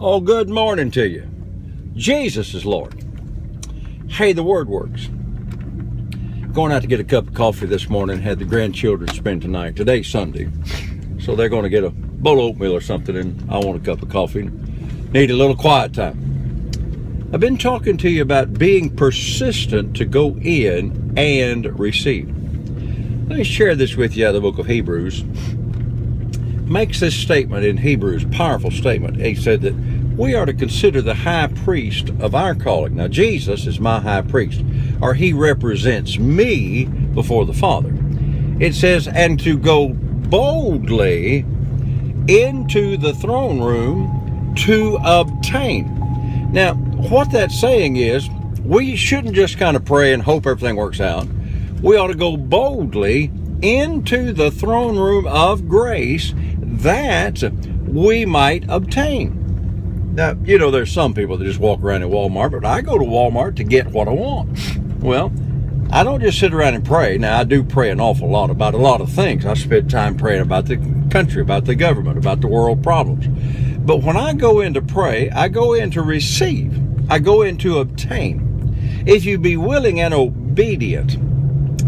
Oh, good morning to you. Jesus is Lord. Hey, the Word works. Going out to get a cup of coffee this morning. Had the grandchildren spend tonight. Today's Sunday. So they're going to get a bowl of oatmeal or something, and I want a cup of coffee. Need a little quiet time. I've been talking to you about being persistent to go in and receive. Let me share this with you out of the book of Hebrews. Makes this statement in Hebrews, powerful statement. He said that we are to consider the high priest of our calling. Now, Jesus is my high priest, or he represents me before the Father. It says, and to go boldly into the throne room to obtain. Now, what that's saying is, we shouldn't just kind of pray and hope everything works out. We ought to go boldly into the throne room of grace that we obtain. Now, there's some people that just walk around in Walmart, but I go to Walmart to get what I want. Well, I don't just sit around and pray. Now, I do pray an awful lot about a lot of things. I spend time praying about the country, about the government, about the world problems. But when I go in to pray, I go in to receive. I go in to obtain. If you be willing and obedient,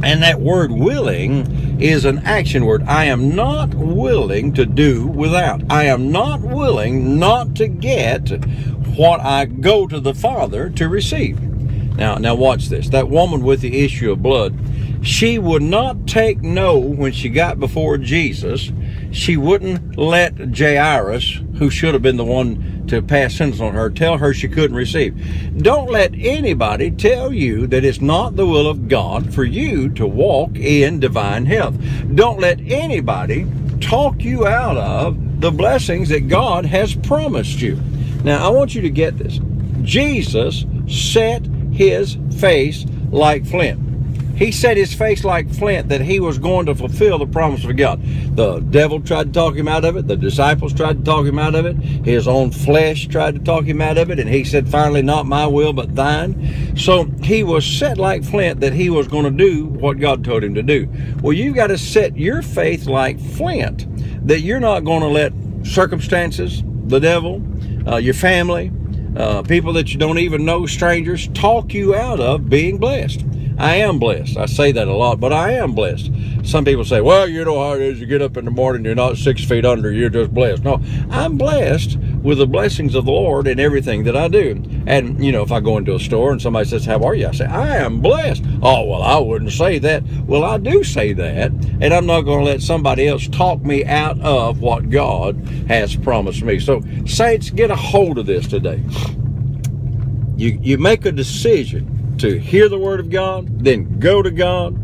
and that word willing is an action word. I am not willing to do without. I am not willing not to get what I go to the Father to receive. Now watch this. That woman with the issue of blood, she would not take no when she got before Jesus. She wouldn't let Jairus, who should have been the one to pass sentence on her, tell her she couldn't receive. Don't let anybody tell you that it's not the will of God for you to walk in divine health. Don't let anybody talk you out of the blessings that God has promised you. Now, I want you to get this. Jesus set his face like flint. He set his face like flint that he was going to fulfill the promise of God. The devil tried to talk him out of it. The disciples tried to talk him out of it. His own flesh tried to talk him out of it. And he said, finally, not my will, but thine. So he was set like flint that he was going to do what God told him to do. Well, you've got to set your faith like flint, that you're not going to let circumstances, the devil, your family, people that you don't even know, strangers, talk you out of being blessed. I am blessed. I say that a lot, but I am blessed. Some people say, well, you know how it is. You get up in the morning, you're not 6 feet under, you're just blessed. No, I'm blessed with the blessings of the Lord in everything that I do. And, if I go into a store and somebody says, how are you? I say, I am blessed. Oh, well, I wouldn't say that. Well, I do say that, and I'm not going to let somebody else talk me out of what God has promised me. So, saints, get a hold of this today. You make a decision to hear the Word of God, then go to God.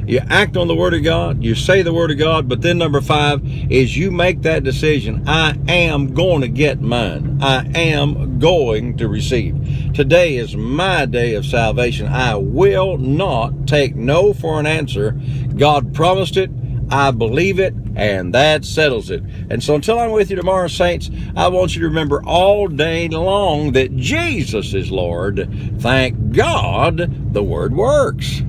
You act on the Word of God, you say the Word of God, but then number 5 is you make that decision. I am going to get mine. I am going to receive. Today is my day of salvation. I will not take no for an answer. God promised it. I believe it, and that settles it. And so until I'm with you tomorrow, saints, I want you to remember all day long that Jesus is Lord. Thank God the Word works.